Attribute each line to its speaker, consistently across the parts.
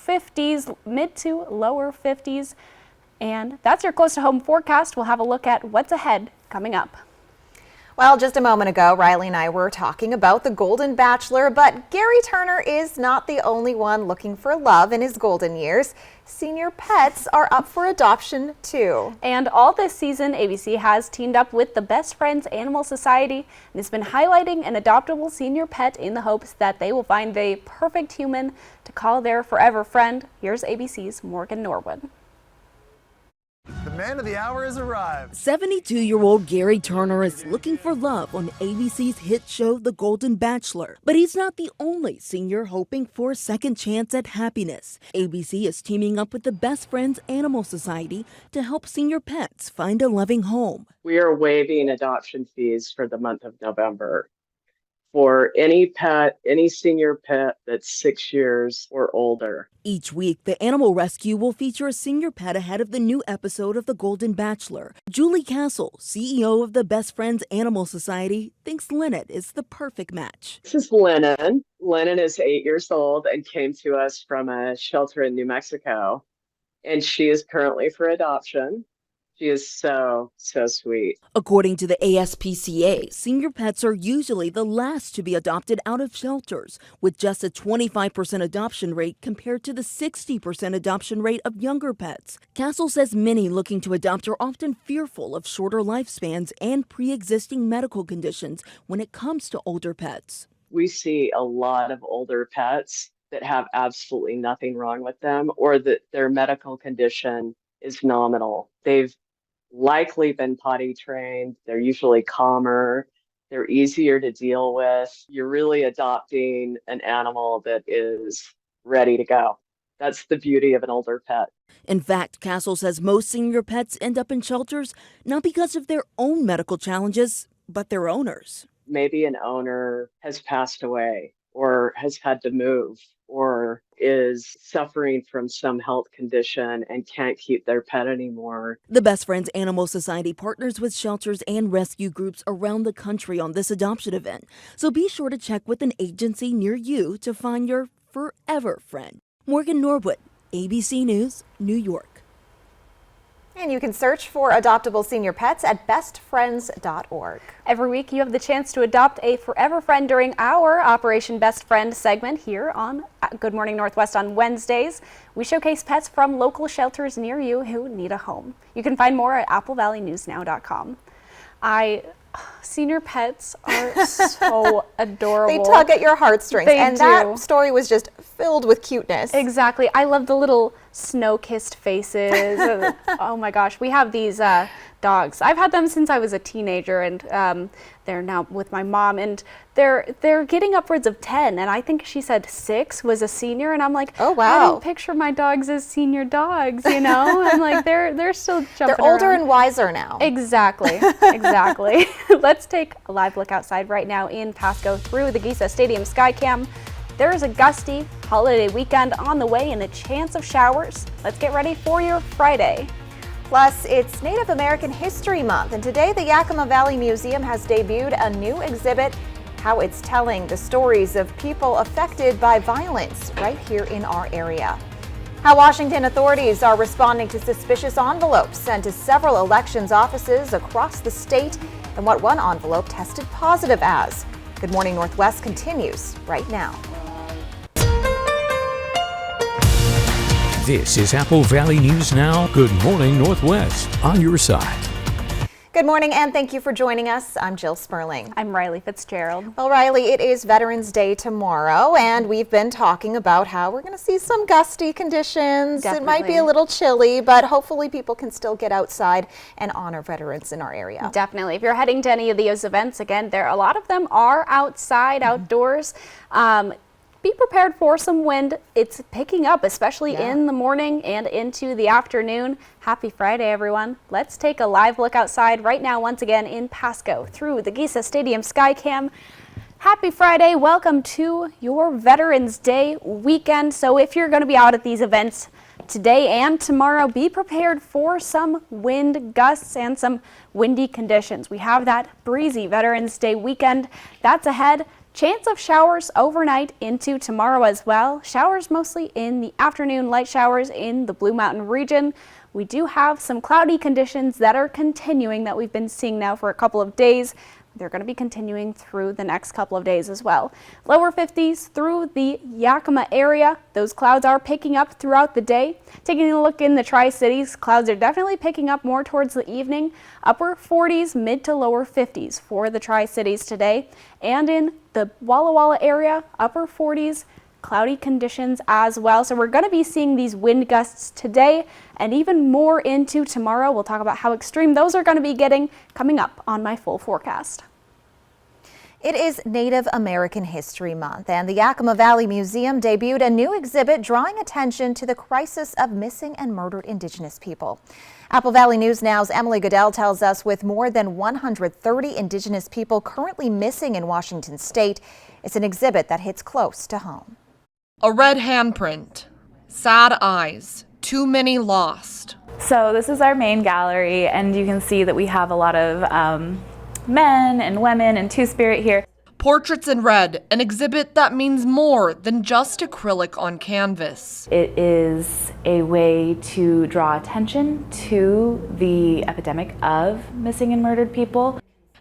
Speaker 1: 50s, mid to lower 50s. And that's your close to home forecast. We'll have a look at what's ahead coming up.
Speaker 2: Well, just a moment ago, Riley and I were talking about the Golden Bachelor, but Gary Turner is not the only one looking for love in his golden years. Senior pets are up for adoption too.
Speaker 1: And all this season, ABC has teamed up with the Best Friends Animal Society and has been highlighting an adoptable senior pet in the hopes that they will find the perfect human to call their forever friend. Here's ABC's Morgan Norwood.
Speaker 3: The man of the hour has arrived.
Speaker 4: 72-year-old Gary Turner is looking for love on ABC's hit show, The Golden Bachelor. But he's not the only senior hoping for a second chance at happiness. ABC is teaming up with the Best Friends Animal Society to help senior pets find a loving home.
Speaker 5: We are waiving adoption fees for the month of November for any pet, any senior pet that's 6 years or older.
Speaker 4: Each week, the Animal Rescue will feature a senior pet ahead of the new episode of The Golden Bachelor. Julie Castle, CEO of the Best Friends Animal Society, thinks Lynette is the perfect match.
Speaker 5: This is Lennon. Lennon is 8 years old and came to us from a shelter in New Mexico, and she is currently for adoption. She is so sweet.
Speaker 4: According to the ASPCA, senior pets are usually the last to be adopted out of shelters, with just a 25% adoption rate compared to the 60% adoption rate of younger pets. Castle says many looking to adopt are often fearful of shorter lifespans and pre-existing medical conditions when it comes to older pets.
Speaker 5: We see a lot of older pets that have absolutely nothing wrong with them, or that their medical condition is nominal. They've likely been potty trained. They're usually calmer. They're easier to deal with. You're really adopting an animal that is ready to go. That's the beauty of an older pet.
Speaker 4: In fact, Castle says most senior pets end up in shelters not because of their own medical challenges, but their owners.
Speaker 5: Maybe an owner has passed away or has had to move or is suffering from some health condition and can't keep their pet anymore.
Speaker 4: The Best Friends Animal Society partners with shelters and rescue groups around the country on this adoption event. So be sure to check with an agency near you to find your forever friend. Morgan Norwood, ABC News, New York.
Speaker 2: And you can search for adoptable senior pets at bestfriends.org.
Speaker 1: Every week you have the chance to adopt a forever friend during our Operation Best Friend segment here on Good Morning Northwest on Wednesdays. We showcase pets from local shelters near you who need a home. You can find more at applevalleyNewsNow.com. Senior pets are so adorable.
Speaker 2: They tug at your heartstrings. That story was just filled with cuteness.
Speaker 1: Exactly. I love the little snow-kissed faces. Oh my gosh. We have these dogs. I've had them since I was a teenager, and they're now with my mom, and they're getting upwards of 10, and I think she said 6 was a senior, and I'm like,
Speaker 2: oh wow,
Speaker 1: I didn't picture my dogs as senior dogs, you know? I'm like, they're still jumping
Speaker 2: They're older
Speaker 1: around.
Speaker 2: And wiser now.
Speaker 1: Exactly. Exactly. Let's take a live look outside right now in Pasco through the Giza Stadium Skycam. There is a gusty holiday weekend on the way and a chance of showers. Let's get ready for your Friday.
Speaker 2: Plus, it's Native American History Month, and today the Yakima Valley Museum has debuted a new exhibit, how it's telling the stories of people affected by violence right here in our area. How Washington authorities are responding to suspicious envelopes sent to several elections offices across the state, and what one envelope tested positive as. Good Morning Northwest continues right now.
Speaker 6: This is Apple Valley News Now. Good Morning Northwest, on your side.
Speaker 2: Good morning, and thank you for joining us. I'm Jill Sperling.
Speaker 1: I'm Riley Fitzgerald.
Speaker 2: Well, Riley, it is Veterans Day tomorrow, and we've been talking about how we're going to see some gusty conditions.
Speaker 1: Definitely.
Speaker 2: It might be a little chilly, but hopefully people can still get outside and honor veterans in our area.
Speaker 1: Definitely. If you're heading to any of those events, again, a lot of them are outside, outdoors. Be prepared for some wind. It's picking up, especially in the morning and into the afternoon. Happy Friday, everyone. Let's take a live look outside right now, once again in Pasco through the Giza Stadium Skycam. Happy Friday. Welcome to your Veterans Day weekend. So if you're going to be out at these events today and tomorrow, be prepared for some wind gusts and some windy conditions. We have that breezy Veterans Day weekend that's ahead. Chance of showers overnight into tomorrow as well. Showers mostly in the afternoon, light showers in the Blue Mountain region. We do have some cloudy conditions that are continuing that we've been seeing now for a couple of days. They're going to be continuing through the next couple of days as well. Lower 50s through the Yakima area. Those clouds are picking up throughout the day. Taking a look in the Tri-Cities, clouds are definitely picking up more towards the evening. Upper 40s, mid to lower 50s for the Tri-Cities today. And in the Walla Walla area, upper 40s, cloudy conditions as well. So we're going to be seeing these wind gusts today and even more into tomorrow. We'll talk about how extreme those are going to be getting coming up on my full forecast.
Speaker 2: It is Native American History Month, and the Yakima Valley Museum debuted a new exhibit drawing attention to the crisis of missing and murdered Indigenous people. Apple Valley News Now's Emily Goodell tells us with more than 130 Indigenous people currently missing in Washington state, it's an exhibit that hits close to home.
Speaker 7: A red handprint, sad eyes, too many lost.
Speaker 8: So this is our main gallery, and you can see that we have a lot of men and women and Two-Spirit here.
Speaker 7: Portraits in Red, an exhibit that means more than just acrylic on canvas.
Speaker 8: It is a way to draw attention to the epidemic of missing and murdered people.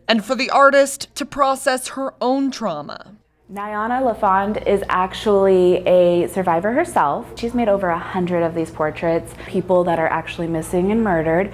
Speaker 7: And for the artist to process her own trauma.
Speaker 8: Nyana LaFond is actually a survivor herself. She's made over 100 of these portraits, people that are actually missing and murdered.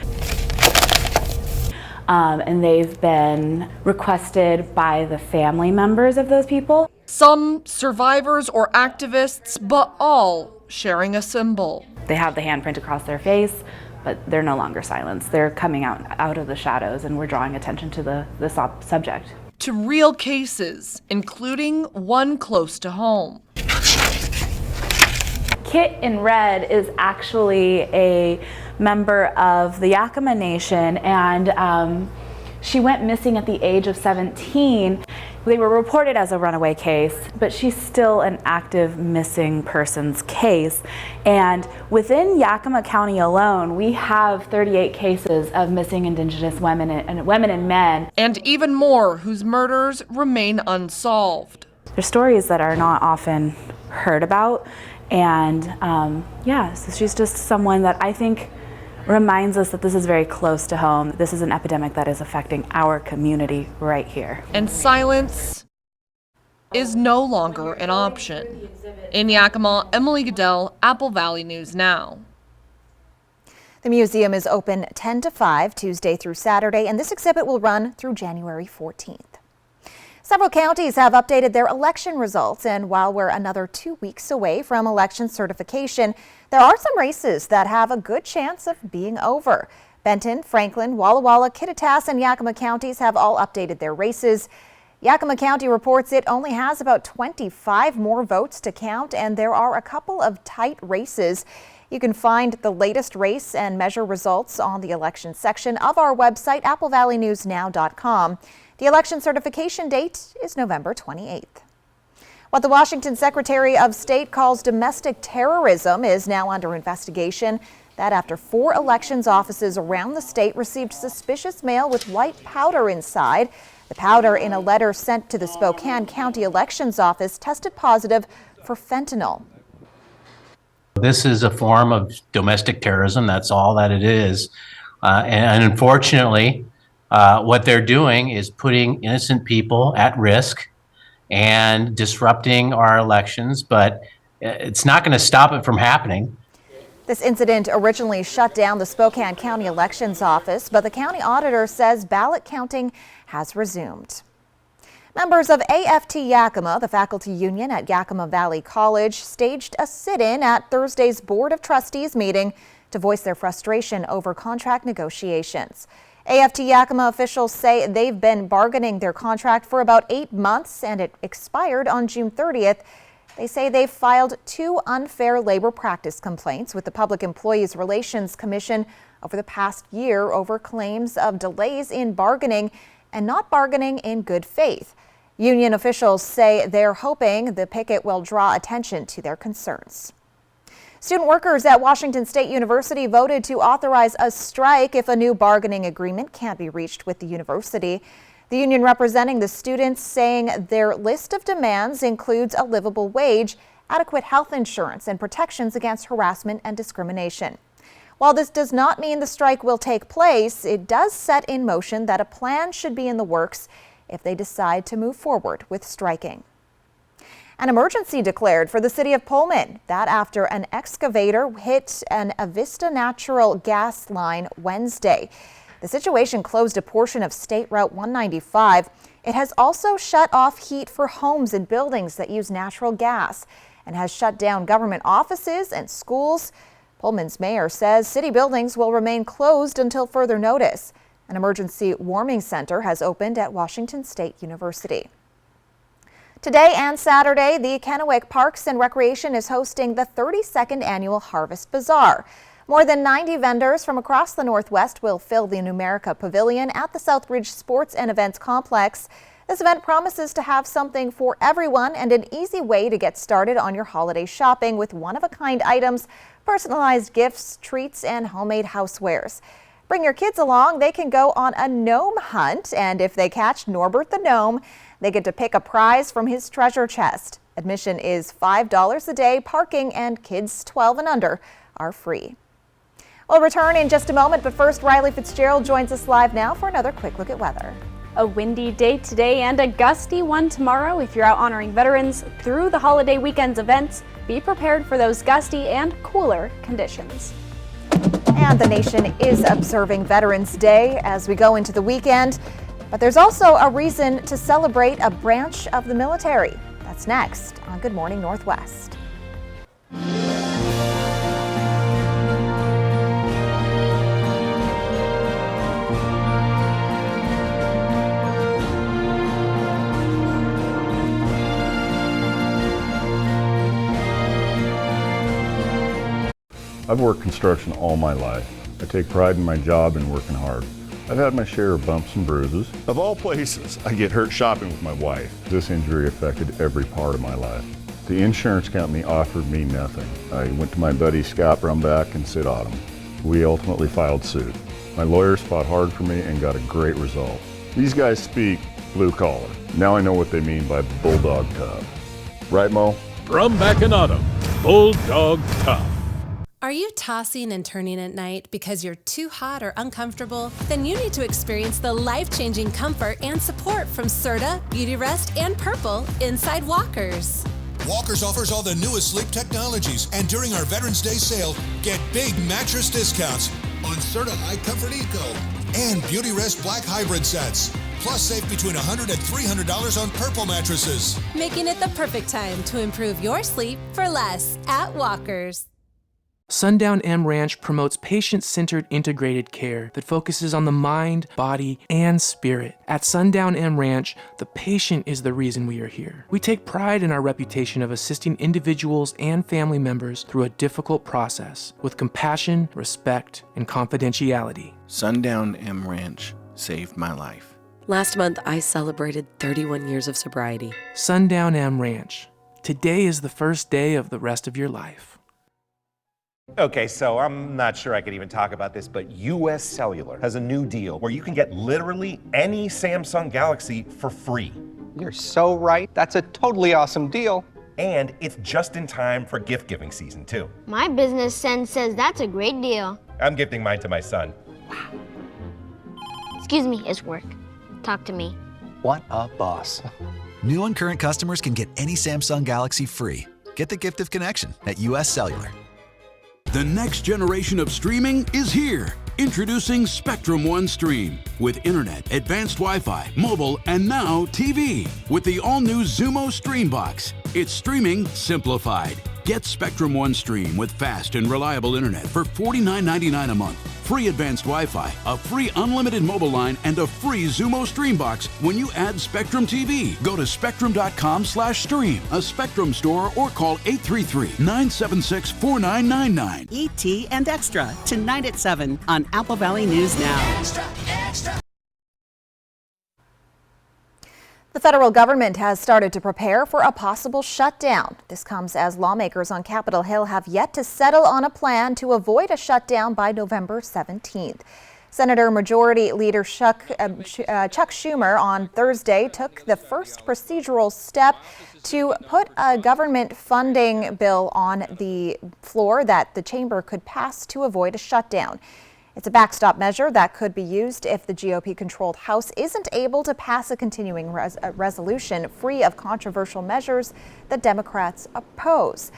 Speaker 8: And they've been requested by the family members of those people.
Speaker 7: Some survivors or activists, but all sharing a symbol.
Speaker 8: They have the handprint across their face, but they're no longer silenced. They're coming out of the shadows, and we're drawing attention to the subject.
Speaker 7: To real cases, including one close to home.
Speaker 8: Kit in Red is actually a member of the Yakima Nation, and she went missing at the age of 17. They were reported as a runaway case, but she's still an active missing persons case. And within Yakima County alone, we have 38 cases of missing Indigenous women and men.
Speaker 7: And even more whose murders remain unsolved.
Speaker 8: There's stories that are not often heard about. And so she's just someone that I think reminds us that this is very close to home. This is an epidemic that is affecting our community right here.
Speaker 7: And silence is no longer an option. In Yakima, Emily Goodell, Apple Valley News Now.
Speaker 2: The museum is open 10 to 5 Tuesday through Saturday, and this exhibit will run through January 14th. Several counties have updated their election results, and while we're another 2 weeks away from election certification, there are some races that have a good chance of being over. Benton, Franklin, Walla Walla, Kittitas, and Yakima counties have all updated their races. Yakima County reports it only has about 25 more votes to count, and there are a couple of tight races. You can find the latest race and measure results on the election section of our website, applevalleynewsnow.com. The election certification date is November 28th. What the Washington Secretary of State calls domestic terrorism is now under investigation. That after 4 elections offices around the state received suspicious mail with white powder inside. The powder in a letter sent to the Spokane County Elections Office tested positive for fentanyl.
Speaker 9: This is a form of domestic terrorism. That's all that it is. And unfortunately, what they're doing is putting innocent people at risk and disrupting our elections, but it's not going to stop it from happening.
Speaker 2: This incident originally shut down the Spokane County Elections Office, but the county auditor says ballot counting has resumed. Members of AFT Yakima, the faculty union at Yakima Valley College, staged a sit-in at Thursday's Board of Trustees meeting to voice their frustration over contract negotiations. AFT Yakima officials say they've been bargaining their contract for about 8 months, and it expired on June 30th. They say they've filed 2 unfair labor practice complaints with the Public Employees Relations Commission over the past year over claims of delays in bargaining and not bargaining in good faith. Union officials say they're hoping the picket will draw attention to their concerns. Student workers at Washington State University voted to authorize a strike if a new bargaining agreement can't be reached with the university. The union representing the students saying their list of demands includes a livable wage, adequate health insurance, and protections against harassment and discrimination. While this does not mean the strike will take place, it does set in motion that a plan should be in the works if they decide to move forward with striking. An emergency declared for the city of Pullman. That after an excavator hit an Avista Natural gas line Wednesday. The situation closed a portion of State Route 195. It has also shut off heat for homes and buildings that use natural gas and has shut down government offices and schools. Pullman's mayor says city buildings will remain closed until further notice. An emergency warming center has opened at Washington State University. Today and Saturday, the Kennewick Parks and Recreation is hosting the 32nd annual Harvest Bazaar. More than 90 vendors from across the Northwest will fill the Numerica Pavilion at the Southridge Sports and Events Complex. This event promises to have something for everyone and an easy way to get started on your holiday shopping with one-of-a-kind items, personalized gifts, treats, and homemade housewares. Bring your kids along. They can go on a gnome hunt, and if they catch Norbert the gnome, they get to pick a prize from his treasure chest. Admission is $5 a day. Parking and kids 12 and under are free. We'll return in just a moment, but first, Riley Fitzgerald joins us live now for another quick look at weather.
Speaker 1: A windy day today and a gusty one tomorrow. If you're out honoring veterans through the holiday weekend's events, be prepared for those gusty and cooler conditions.
Speaker 2: And the nation is observing Veterans Day as we go into the weekend. But there's also a reason to celebrate a branch of the military. That's next on Good Morning Northwest.
Speaker 10: I've worked construction all my life. I take pride in my job and working hard. I've had my share of bumps and bruises. Of all places, I get hurt shopping with my wife. This injury affected every part of my life. The insurance company offered me nothing. I went to my buddy Scott Brumback and Sid Autumn. We ultimately filed suit. My lawyers fought hard for me and got a great result. These guys speak blue collar. Now I know what they mean by bulldog tough. Right, Mo?
Speaker 6: Brumback and Autumn, Bulldog Tough.
Speaker 11: Are you tossing and turning at night because you're too hot or uncomfortable? Then you need to experience the life-changing comfort and support from Serta, Beautyrest, and Purple inside Walkers.
Speaker 12: Walkers offers all the newest sleep technologies, and during our Veterans Day sale, get big mattress discounts on Serta High Comfort Eco and Beautyrest Black Hybrid sets. Plus, save between $100 and $300 on Purple mattresses.
Speaker 11: Making it the perfect time to improve your sleep for less at Walkers.
Speaker 13: Sundown M Ranch promotes patient-centered integrated care that focuses on the mind, body, and spirit. At Sundown M Ranch, the patient is the reason we are here. We take pride in our reputation of assisting individuals and family members through a difficult process with compassion, respect, and confidentiality.
Speaker 14: Sundown M Ranch saved my life.
Speaker 15: Last month, I celebrated 31 years of sobriety.
Speaker 13: Sundown M Ranch. Today is the first day of the rest of your life.
Speaker 16: Okay, so I'm not sure I could even talk about this, but US Cellular has a new deal where you can get literally any Samsung Galaxy for free.
Speaker 17: You're so right. That's a totally awesome deal.
Speaker 16: And it's just in time for gift giving season too.
Speaker 18: My business sense says that's a great deal.
Speaker 16: I'm gifting mine to my son.
Speaker 18: Wow. Excuse me, it's work. Talk to me.
Speaker 17: What a boss.
Speaker 19: New and current customers can get any Samsung Galaxy free. Get the gift of connection at US Cellular.
Speaker 20: The next generation of streaming is here. Introducing Spectrum One Stream with internet, advanced Wi-Fi, mobile, and now TV with the all-new Xumo Stream Box. It's streaming simplified. Get Spectrum One Stream with fast and reliable internet for $49.99 a month. Free advanced Wi-Fi, a free unlimited mobile line, and a free Xumo Stream Box when you add Spectrum TV. Go to spectrum.com/stream, a Spectrum store, or call 833-976-4999.
Speaker 21: ET and Extra, tonight at 7 on Apple Valley News Now.
Speaker 2: Extra, extra. The federal government has started to prepare for a possible shutdown. This comes as lawmakers on Capitol Hill have yet to settle on a plan to avoid a shutdown by November 17th. Senator Majority Leader Chuck Schumer on Thursday took the first procedural step to put a government funding bill on the floor that the chamber could pass to avoid a shutdown. It's a backstop measure that could be used if the GOP-controlled House isn't able to pass a continuing resolution free of controversial measures that Democrats oppose.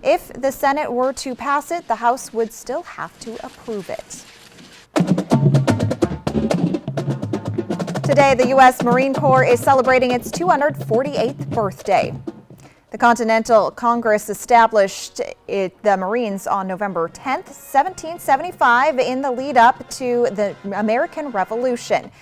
Speaker 2: If the Senate were to pass it, the House would still have to approve it. Today, the U.S. Marine Corps is celebrating its 248th birthday. The Continental Congress established the Marines on November 10th, 1775, in the lead up to the American Revolution.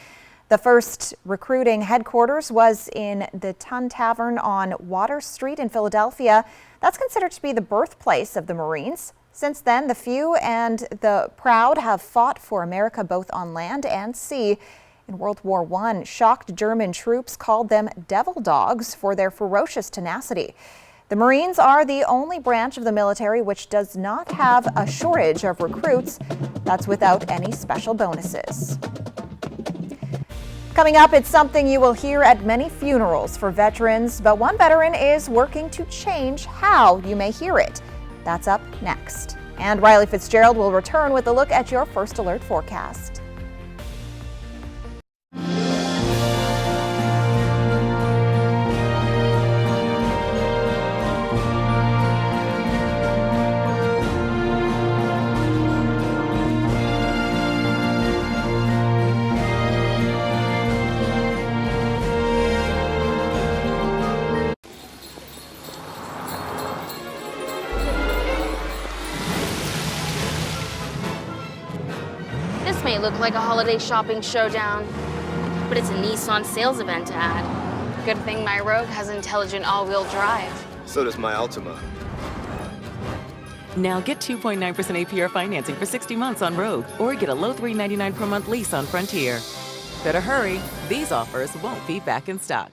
Speaker 2: The first recruiting headquarters was in the Tun Tavern on Water Street in Philadelphia. That's considered to be the birthplace of the Marines. Since then, the few and the proud have fought for America both on land and sea. In World War I, shocked German troops called them devil dogs for their ferocious tenacity. The Marines are the only branch of the military which does not have a shortage of recruits. That's without any special bonuses. Coming up, it's something you will hear at many funerals for veterans, but one veteran is working to change how you may hear it. That's up next. And Riley Fitzgerald will return with a look at your First Alert forecast.
Speaker 3: This may look like a holiday shopping showdown, but it's a Nissan sales event ad. Good thing my Rogue has intelligent all-wheel drive.
Speaker 22: So does my Altima.
Speaker 23: Now get 2.9% APR financing for 60 months on Rogue, or get a low $399 per month lease on Frontier. Better hurry, these offers won't be back in stock.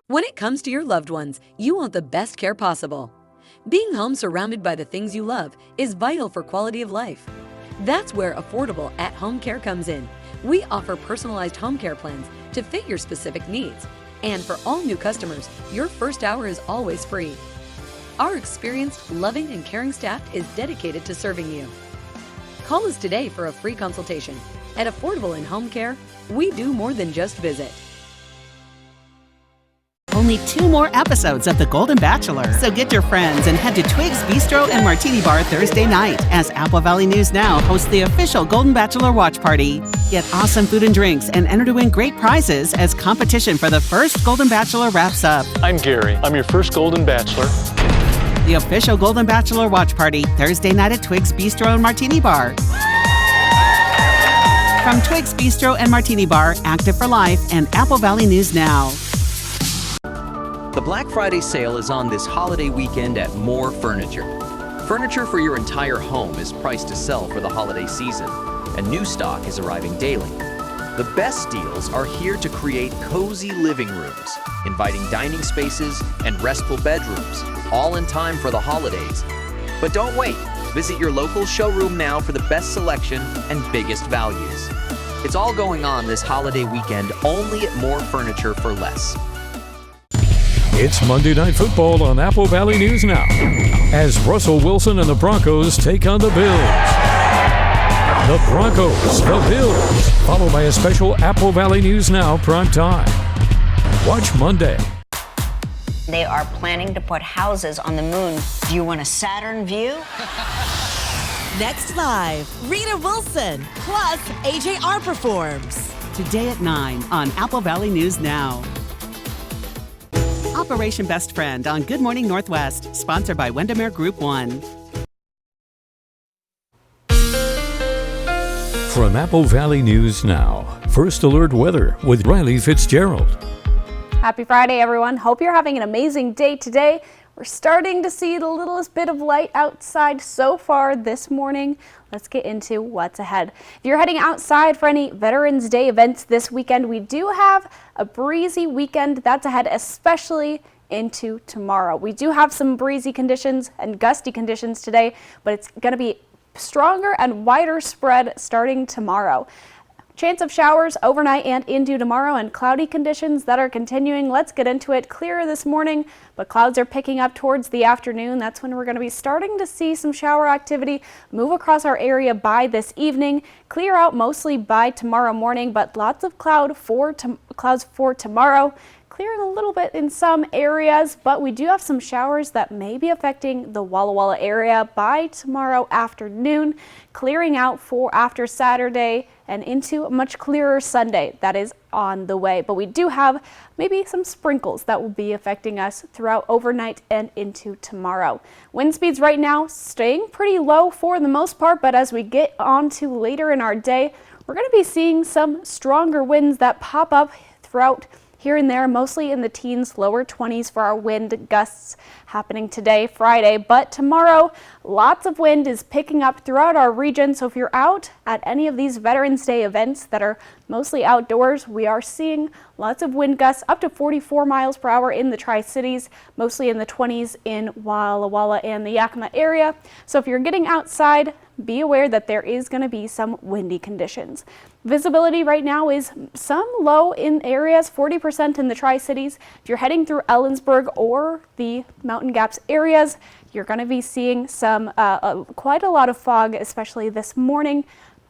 Speaker 15: When it comes to your loved ones, you want the best care possible. Being home surrounded by the things you love is vital for quality of life. That's where affordable at-home care comes in. We offer personalized home care plans to fit your specific needs. And for all new customers, your first hour is always free. Our experienced, loving, and caring staff is dedicated to serving you. Call us today for a free consultation. At Affordable in Home Care, we do more than just visit.
Speaker 21: Only 2 more episodes of The Golden Bachelor. So get your friends and head to Twig's Bistro and Martini Bar Thursday night as Apple Valley News Now hosts the official Golden Bachelor watch party. Get awesome food and drinks and enter to win great prizes as competition for the first Golden Bachelor wraps up.
Speaker 24: I'm Gary. I'm your first Golden Bachelor.
Speaker 21: The official Golden Bachelor watch party Thursday night at Twig's Bistro and Martini Bar. From Twig's Bistro and Martini Bar, Active for Life, and Apple Valley News Now.
Speaker 25: The Black Friday sale is on this holiday weekend at More Furniture. Furniture for your entire home is priced to sell for the holiday season, and new stock is arriving daily. The best deals are here to create cozy living rooms, inviting dining spaces, and restful bedrooms, all in time for the holidays. But don't wait. Visit your local showroom now for the best selection and biggest values. It's all going on this holiday weekend only at More Furniture for less.
Speaker 6: It's Monday Night Football on Apple Valley News Now as Russell Wilson and the Broncos take on the Bills. The Broncos, the Bills, followed by a special Apple Valley News Now prime time. Watch Monday.
Speaker 26: They are planning to put houses on the moon. Do you want a Saturn view?
Speaker 27: Next live, Rita Wilson, plus AJR performs.
Speaker 21: Today at 9 on Apple Valley News Now. Operation Best Friend on Good Morning Northwest, sponsored by Windermere Group 1.
Speaker 6: From Apple Valley News Now, First Alert Weather with Riley Fitzgerald.
Speaker 1: Happy Friday, everyone. Hope you're having an amazing day today. We're starting to see the littlest bit of light outside so far this morning. Let's get into what's ahead. If you're heading outside for any Veterans Day events this weekend, we do have a breezy weekend that's ahead, especially into tomorrow. We do have some breezy conditions and gusty conditions today, but it's going to be stronger and wider spread starting tomorrow. Chance of showers overnight and into tomorrow, and cloudy conditions that are continuing. Let's get into it. Clearer this morning, but clouds are picking up towards the afternoon. That's when we're going to be starting to see some shower activity move across our area by this evening. Clear out mostly by tomorrow morning, but lots of clouds for tomorrow. Clearing a little bit in some areas, but we do have some showers that may be affecting the Walla Walla area by tomorrow afternoon, clearing out for after Saturday and into a much clearer Sunday that is on the way. But we do have maybe some sprinkles that will be affecting us throughout overnight and into tomorrow. Wind speeds right now staying pretty low for the most part, but as we get on to later in our day, we're going to be seeing some stronger winds that pop up throughout here and there, mostly in the teens, lower 20s for our wind gusts happening today, Friday. But tomorrow, lots of wind is picking up throughout our region. So if you're out at any of these Veterans Day events that are mostly outdoors, we are seeing lots of wind gusts up to 44 miles per hour in the Tri-Cities, mostly in the 20s in Walla Walla and the Yakima area. So if you're getting outside, be aware that there is going to be some windy conditions. Visibility right now is some low in areas, 40% in the Tri-Cities. If you're heading through Ellensburg or the Mountain Gaps areas, you're going to be seeing some quite a lot of fog, especially this morning.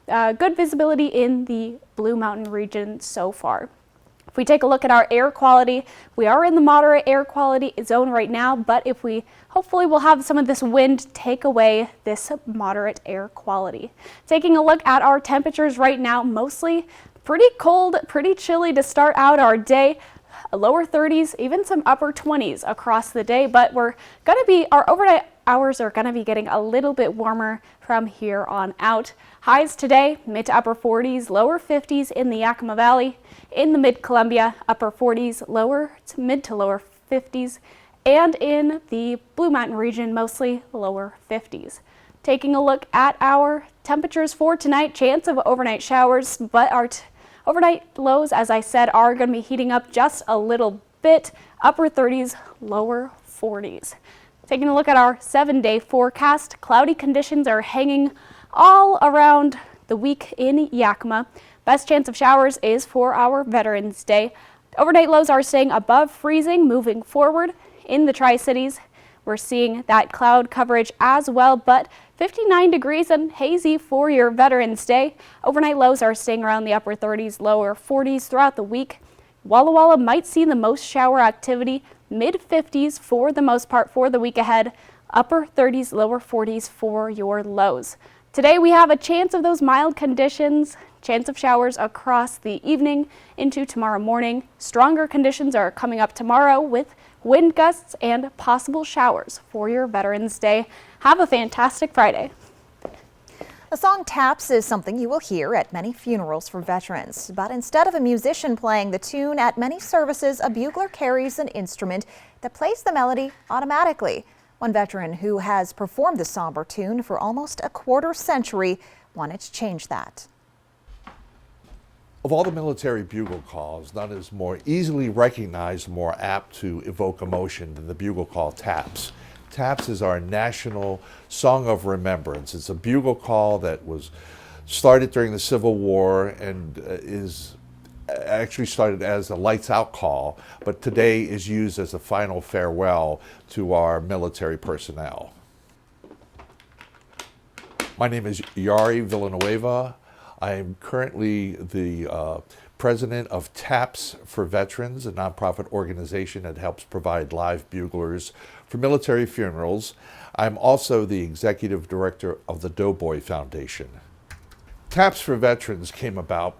Speaker 1: Good visibility in the Blue Mountain region so far. If we take a look at our air quality, we are in the moderate air quality zone right now, but if we hopefully we'll have some of this wind take away this moderate air quality. Taking a look at our temperatures right now, mostly pretty cold, pretty chilly to start out our day. Lower 30s, even some upper 20s across the day, but our overnight hours are going to be getting a little bit warmer from here on out. Highs today, mid to upper 40s, lower 50s in the Yakima Valley. In the Mid-Columbia, upper 40s, lower to mid to lower 50s. And in the Blue Mountain region, mostly lower 50s. Taking a look at our temperatures for tonight, chance of overnight showers, but our overnight lows, as I said, are going to be heating up just a little bit, upper 30s, lower 40s. Taking a look at our 7-day forecast, cloudy conditions are hanging all around the week in Yakima. Best chance of showers is for our Veterans Day. Overnight lows are staying above freezing moving forward. In the Tri-Cities, we're seeing that cloud coverage as well, but 59 degrees and hazy for your Veterans Day. Overnight lows are staying around the upper 30s, lower 40s throughout the week. Walla Walla might see the most shower activity, mid-50s for the most part for the week ahead, upper 30s, lower 40s for your lows. Today we have a chance of those mild conditions, chance of showers across the evening into tomorrow morning. Stronger conditions are coming up tomorrow with wind gusts and possible showers for your Veterans Day. Have a fantastic Friday.
Speaker 2: The song Taps is something you will hear at many funerals for veterans, but instead of a musician playing the tune at many services, a bugler carries an instrument that plays the melody automatically. One veteran who has performed the somber tune for almost a quarter century wanted to change that.
Speaker 4: Of all the military bugle calls, none is more easily recognized, more apt to evoke emotion than the bugle call Taps. Taps is our national song of remembrance. It's a bugle call that was started during the Civil War and is actually started as a lights out call, but today is used as a final farewell to our military personnel. My name is Yari Villanueva. I am currently the president of Taps for Veterans, a nonprofit organization that helps provide live buglers for military funerals. I'm also the executive director of the Doughboy Foundation. Taps for Veterans came about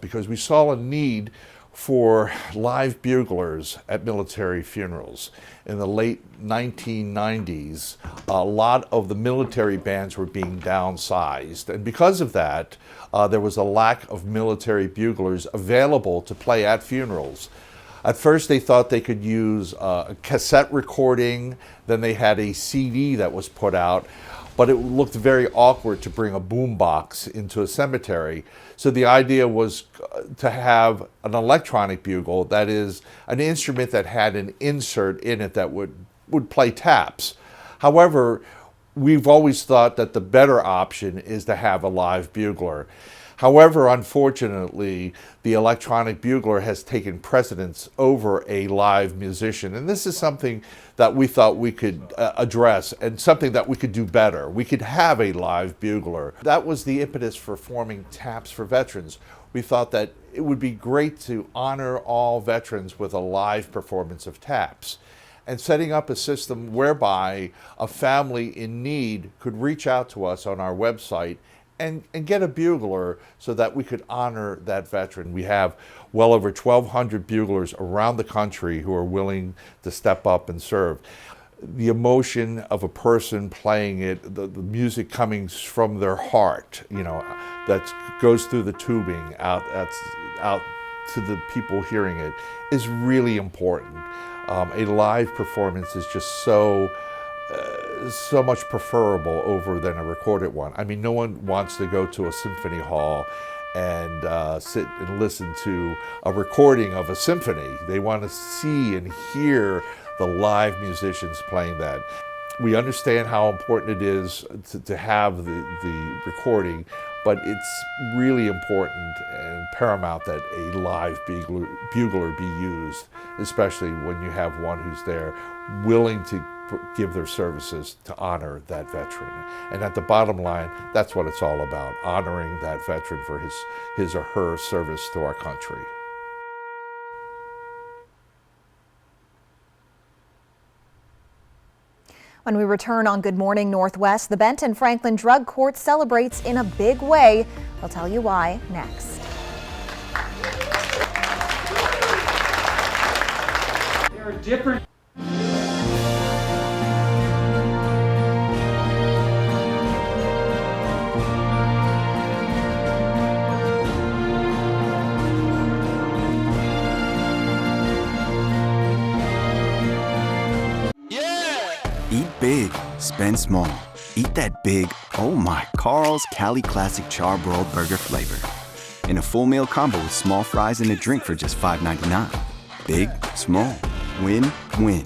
Speaker 4: because we saw a need for live buglers at military funerals. In the late 1990s, a lot of the military bands were being downsized, and because of that, there was a lack of military buglers available to play at funerals. At first they thought they could use a cassette recording, then they had a CD that was put out, but it looked very awkward to bring a boombox into a cemetery. So the idea was to have an electronic bugle, that is an instrument that had an insert in it that would play taps. However, we've always thought that the better option is to have a live bugler. However, unfortunately, the electronic bugler has taken precedence over a live musician. And this is something that we thought we could address, and something that we could do better. We could have a live bugler. That was the impetus for forming TAPS for Veterans. We thought that it would be great to honor all veterans with a live performance of TAPS, and setting up a system whereby a family in need could reach out to us on our website and get a bugler so that we could honor that veteran. We have well over 1,200 buglers around the country who are willing to step up and serve. The emotion of a person playing it, the music coming from their heart, you know, that goes through the tubing out to the people hearing it, is really important. A live performance is just so much preferable over than a recorded one. I mean, no one wants to go to a symphony hall and sit and listen to a recording of a symphony. They want to see and hear the live musicians playing that. We understand how important it is to have the recording, but it's really important and paramount that a live bugler be used, especially when you have one who's there willing to give their services to honor that veteran. And at the bottom line, that's what it's all about, honoring that veteran for his or her service to our country.
Speaker 2: When we return on Good Morning Northwest, the Benton Franklin Drug Court celebrates in a big way. We'll tell you why next.
Speaker 5: There are different
Speaker 7: Eat big, spend small. Eat that big, oh my, Carl's Cali Classic Charbroiled Burger flavor. In a full meal combo with small fries and a drink for just $5.99. Big, small, win, win.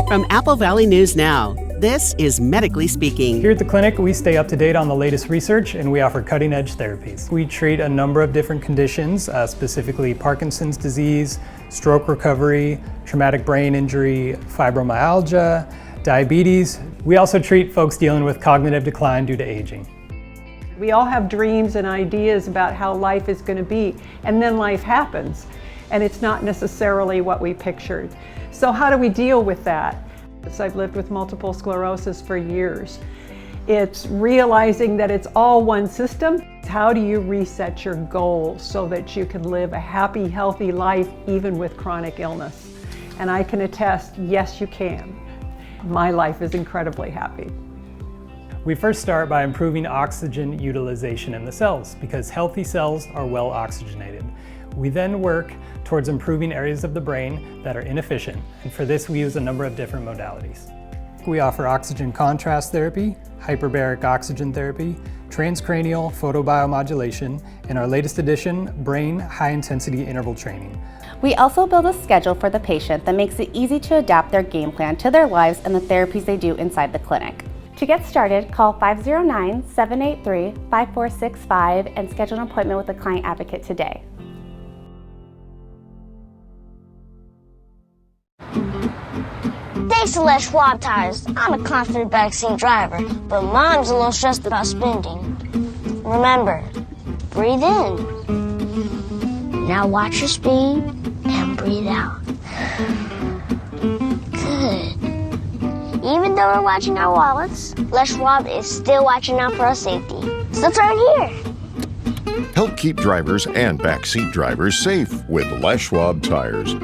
Speaker 21: From Apple Valley News Now, this is Medically Speaking.
Speaker 8: Here at the clinic, we stay up to date on the latest research and we offer cutting-edge therapies. We treat a number of different conditions, specifically Parkinson's disease, stroke recovery, traumatic brain injury, fibromyalgia, diabetes. We also treat folks dealing with cognitive decline due to aging.
Speaker 9: We all have dreams and ideas about how life is going to be, and then life happens, and it's not necessarily what we pictured. So how do we deal with that? I've lived with multiple sclerosis for years. It's realizing that it's all one system. How do you reset your goals so that you can live a happy, healthy life even with chronic illness? And I can attest, yes, you can. My life is incredibly happy.
Speaker 8: We first start by improving oxygen utilization in the cells because healthy cells are well oxygenated. We then work towards improving areas of the brain that are inefficient, and for this we use a number of different modalities. We offer oxygen contrast therapy, hyperbaric oxygen therapy, transcranial photobiomodulation, and our latest addition, brain high-intensity interval training.
Speaker 10: We also build a schedule for the patient that makes it easy to adapt their game plan to their lives and the therapies they do inside the clinic. To get started, call 509-783-5465 and schedule an appointment with a client advocate today.
Speaker 18: Thanks to Les Schwab Tires, I'm a confident backseat driver, but Mom's a little stressed about spending. Remember, breathe in. Now watch your speed and breathe out. Good. Even though we're watching our wallets, Les Schwab is still watching out for our safety. So turn here.
Speaker 12: Help keep drivers and backseat drivers safe with Les Schwab Tires.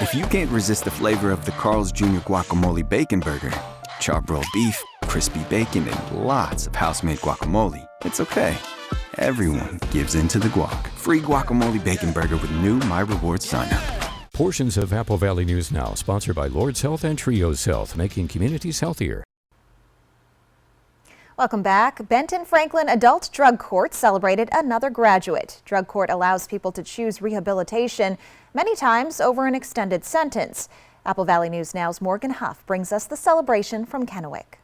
Speaker 7: If you can't resist the flavor of the Carl's Jr. Guacamole Bacon Burger, charbroiled beef, crispy bacon, and lots of house-made guacamole, it's okay. Everyone gives in to the guac. Free guacamole bacon burger with new My Rewards sign-up.
Speaker 6: Portions of Apple Valley News Now, sponsored by Lord's Health and Trios Health, making communities healthier.
Speaker 2: Welcome back. Benton Franklin Adult Drug Court celebrated another graduate. Drug Court allows people to choose rehabilitation, many times over an extended sentence. Apple Valley News Now's Morgan Huff brings us the celebration from Kennewick.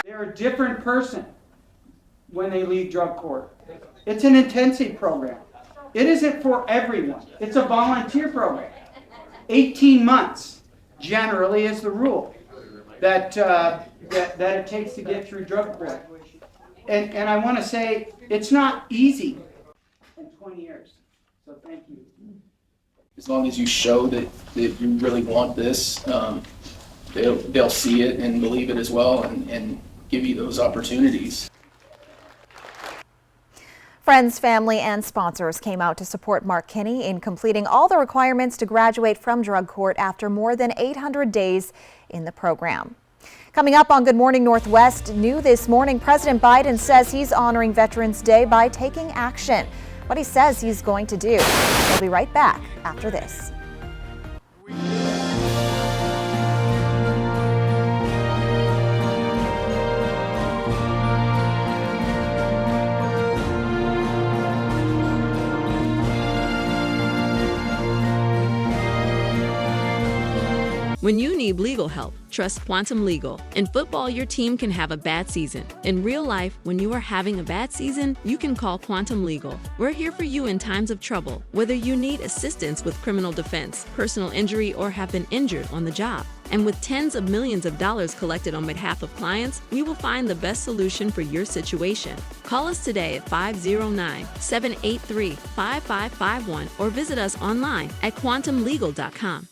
Speaker 5: They're a different person when they leave drug court. It's an intensive program. It isn't for everyone. It's a volunteer program. 18 months generally is the rule that it takes to get through drug court. And I want to say it's not easy in 20 years. So thank you.
Speaker 11: As long as you show that you really want this, they'll see it and believe it as well and give you those opportunities.
Speaker 2: Friends, family, and sponsors came out to support Mark Kinney in completing all the requirements to graduate from drug court after more than 800 days in the program. Coming up on Good Morning Northwest, new this morning, President Biden says he's honoring Veterans Day by taking action. What he says he's going to do. We'll be right back after this.
Speaker 15: When you need legal help, trust Quantum Legal. In football, your team can have a bad season. In real life, when you are having a bad season, you can call Quantum Legal. We're here for you in times of trouble, whether you need assistance with criminal defense, personal injury, or have been injured on the job. And with tens of millions of dollars collected on behalf of clients, we will find the best solution for your situation. Call us today at 509-783-5551 or visit us online at quantumlegal.com.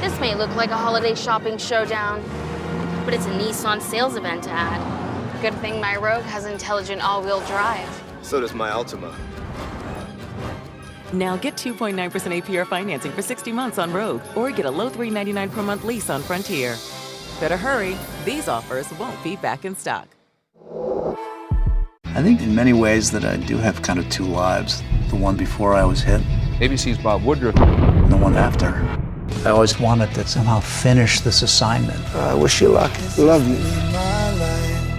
Speaker 3: This may look like a holiday shopping showdown, but it's a Nissan sales event ad. Good thing my Rogue has intelligent all-wheel drive.
Speaker 13: So does my Altima.
Speaker 23: Now get 2.9% APR financing for 60 months on Rogue, or get a low $399 per month lease on Frontier. Better hurry, these offers won't be back in stock.
Speaker 14: I think in many ways that I do have kind of two lives. The one before I was hit.
Speaker 16: ABC's Bob Woodruff.
Speaker 14: And the one after. I always wanted to somehow finish this assignment.
Speaker 16: I wish you luck. Love you.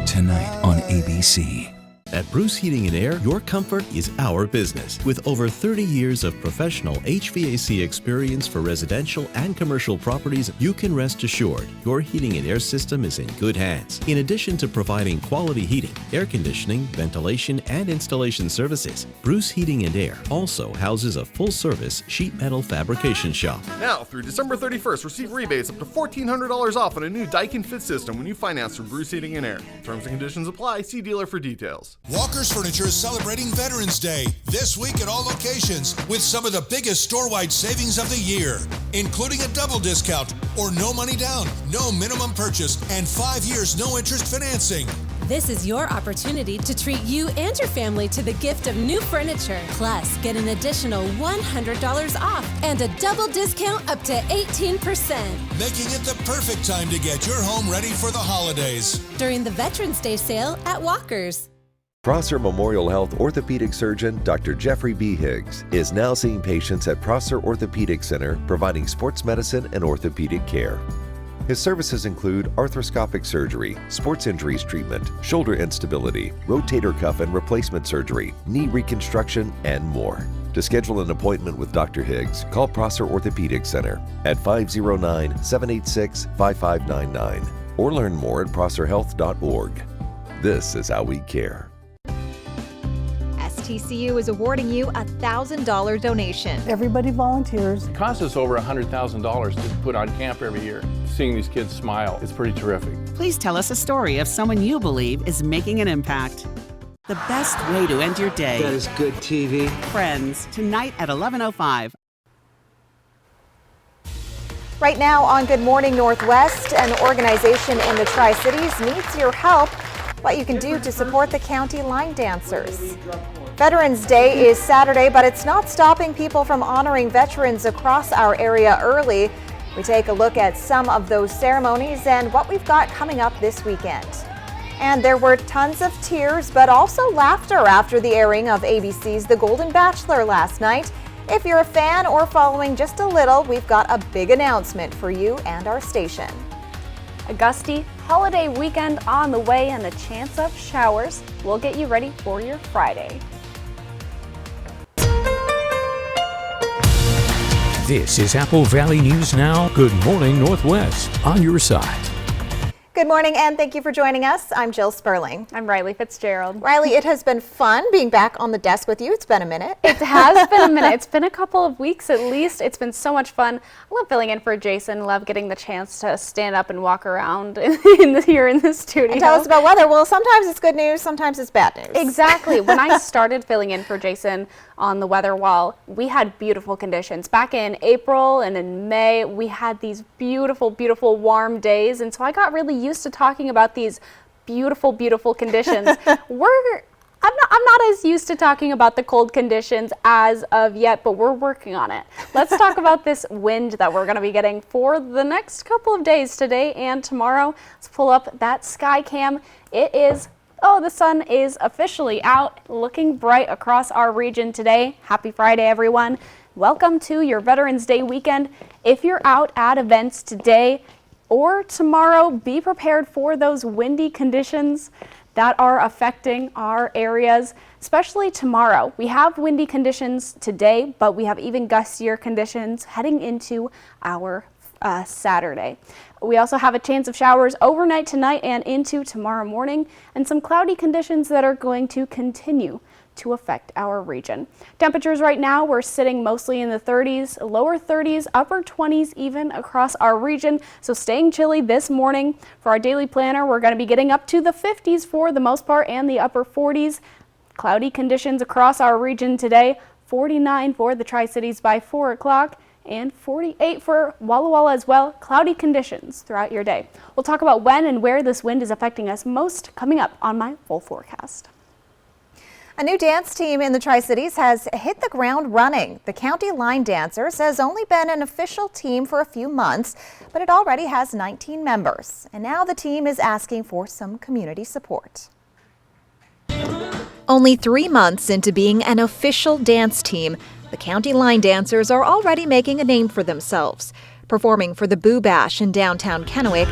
Speaker 17: Tonight on ABC. At Bruce Heating & Air, your comfort is our business. With over 30 years of professional HVAC experience for residential and commercial properties, you can rest assured your heating and air system is in good hands. In addition to providing quality heating, air conditioning, ventilation, and installation services, Bruce Heating & Air also houses a full-service sheet metal fabrication shop.
Speaker 19: Now, through December 31st, receive rebates up to $1,400 off on a new Daikin Fit system when you finance through Bruce Heating & Air. Terms and conditions apply. See dealer for details.
Speaker 22: Walker's Furniture is celebrating Veterans Day this week at all locations with some of the biggest store-wide savings of the year, including a double discount or no money down, no minimum purchase, and 5 years no interest financing.
Speaker 27: This is your opportunity to treat you and your family to the gift of new furniture. Plus, get an additional $100 off and a double discount up to 18%.
Speaker 22: Making it the perfect time to get your home ready for the holidays.
Speaker 27: During the Veterans Day sale at Walker's.
Speaker 28: Prosser Memorial Health orthopedic surgeon Dr. Jeffrey B. Higgs is now seeing patients at Prosser Orthopedic Center, providing sports medicine and orthopedic care. His services include arthroscopic surgery, sports injuries treatment, shoulder instability, rotator cuff and replacement surgery, knee reconstruction, and more. To schedule an appointment with Dr. Higgs, call Prosser Orthopedic Center at 509-786-5599 or learn more at prosserhealth.org. This is how we care.
Speaker 2: TCU is awarding you a $1,000 donation.
Speaker 16: Everybody volunteers. It costs us over $100,000 to put on camp every year. Seeing these kids smile, it's pretty terrific.
Speaker 21: Please tell us a story of someone you believe is making an impact. The best way to end your day.
Speaker 16: That is good TV.
Speaker 21: Friends, tonight at 11:05.
Speaker 2: Right now on Good Morning Northwest, an organization in the Tri-Cities needs your help. What you can do to support the county line dancers. Veterans Day is Saturday, but it's not stopping people from honoring veterans across our area early. We take a look at some of those ceremonies and what we've got coming up this weekend. And there were tons of tears, but also laughter after the airing of ABC's The Golden Bachelor last night. If you're a fan or following just a little, we've got a big announcement for you and our station.
Speaker 1: A gusty holiday weekend on the way and a chance of showers will get you ready for your Friday.
Speaker 6: This is Apple Valley News Now. Good morning, Northwest, on your side.
Speaker 2: Good morning, and thank you for joining us. I'm Jill Sperling.
Speaker 1: I'm Riley Fitzgerald.
Speaker 2: Riley, it has been fun being back on the desk with you. It's been a minute.
Speaker 1: It has been a minute. It's been a couple of weeks at least. It's been so much fun. I love filling in for Jason. Love getting the chance to stand up and walk around here in the studio.
Speaker 2: And tell us about weather. Well, sometimes it's good news, sometimes it's bad news.
Speaker 1: Exactly. When I started filling in for Jason on the weather wall, we had beautiful conditions. Back in April and in May, we had these beautiful, beautiful warm days. And so I got really used to talking about these beautiful, beautiful conditions. I'm not as used to talking about the cold conditions as of yet, but we're working on it. Let's talk about this wind that we're going to be getting for the next couple of days, today and tomorrow. Let's pull up that sky cam. The sun is officially out, looking bright across our region today. Happy Friday, everyone. Welcome to your Veterans Day weekend. If you're out at events today or tomorrow, be prepared for those windy conditions that are affecting our areas, especially tomorrow. We have windy conditions today, but we have even gustier conditions heading into our Saturday. We also have a chance of showers overnight tonight and into tomorrow morning, and some cloudy conditions that are going to continue to affect our region. Temperatures right now, we're sitting mostly in the 30s, lower 30s, upper 20s even across our region. So staying chilly this morning. For our daily planner, we're going to be getting up to the 50s for the most part and the upper 40s. Cloudy conditions across our region today. 49 for the Tri-Cities by 4 o'clock. And 48 for Walla Walla as well. Cloudy conditions throughout your day. We'll talk about when and where this wind is affecting us most coming up on my full forecast.
Speaker 2: A new dance team in the Tri-Cities has hit the ground running. The County Line Dancers has only been an official team for a few months, but it already has 19 members. And now the team is asking for some community support. Only 3 months into being an official dance team, the County Line Dancers are already making a name for themselves, performing for the Boo Bash in downtown Kennewick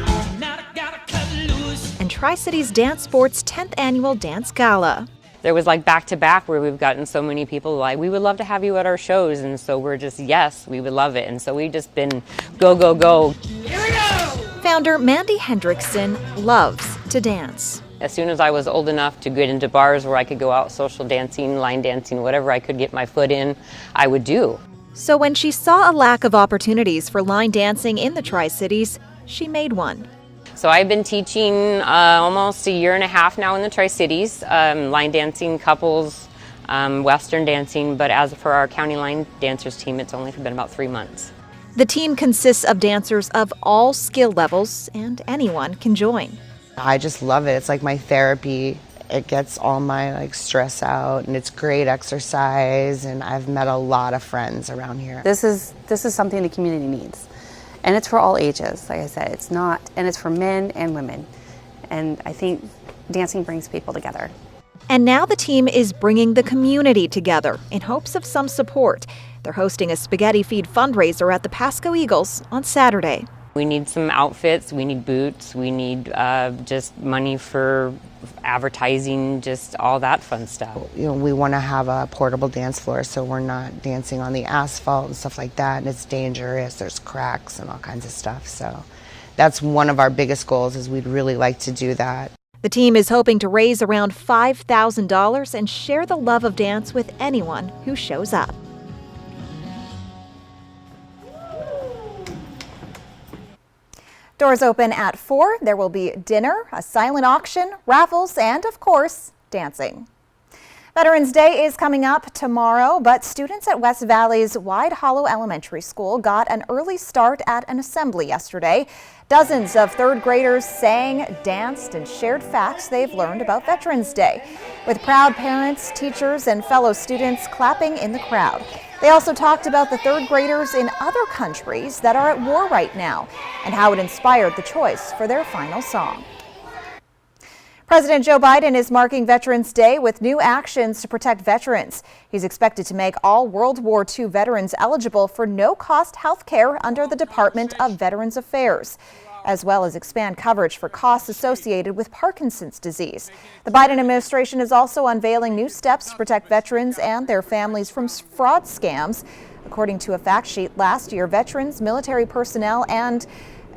Speaker 2: and Tri-Cities Dance Sport's 10th annual Dance Gala.
Speaker 4: There was like back-to-back where we've gotten so many people like, we would love to have you at our shows, and so we're just, yes, we would love it. And so we've just been go, go, go. Here we go!
Speaker 2: Founder Mandy Hendrickson loves to dance.
Speaker 4: As soon as I was old enough to get into bars where I could go out social dancing, line dancing, whatever I could get my foot in, I would do.
Speaker 2: So when she saw a lack of opportunities for line dancing in the Tri-Cities, she made one.
Speaker 4: So I've been teaching almost a year and a half now in the Tri-Cities, line dancing, couples, Western dancing, but as for our County Line Dancers team, it's only been about 3 months.
Speaker 2: The team consists of dancers of all skill levels, and anyone can join.
Speaker 9: I just love it. It's like my therapy. It gets all my stress out, and it's great exercise, and I've met a lot of friends around here.
Speaker 13: This is something the community needs. And it's for all ages, like I said. It's for men and women. And I think dancing brings people together.
Speaker 2: And now the team is bringing the community together in hopes of some support. They're hosting a spaghetti feed fundraiser at the Pasco Eagles on Saturday.
Speaker 4: We need some outfits, we need boots, we need just money for advertising, just all that fun stuff.
Speaker 9: We want to have a portable dance floor so we're not dancing on the asphalt and stuff like that, and it's dangerous, there's cracks and all kinds of stuff. So that's one of our biggest goals, is we'd really like to do that.
Speaker 2: The team is hoping to raise around $5,000 and share the love of dance with anyone who shows up. Doors open at 4. There will be dinner, a silent auction, raffles, and of course, dancing. Veterans Day is coming up tomorrow, but students at West Valley's Wide Hollow Elementary School got an early start at an assembly yesterday. Dozens of third graders sang, danced, and shared facts they've learned about Veterans Day, with proud parents, teachers, and fellow students clapping in the crowd. They also talked about the third graders in other countries that are at war right now and how it inspired the choice for their final song. President Joe Biden is marking Veterans Day with new actions to protect veterans. He's expected to make all World War II veterans eligible for no-cost health care under the Department of Veterans Affairs, as well as expand coverage for costs associated with Parkinson's disease. The Biden administration is also unveiling new steps to protect veterans and their families from fraud scams. According to a fact sheet, last year, veterans, military personnel, and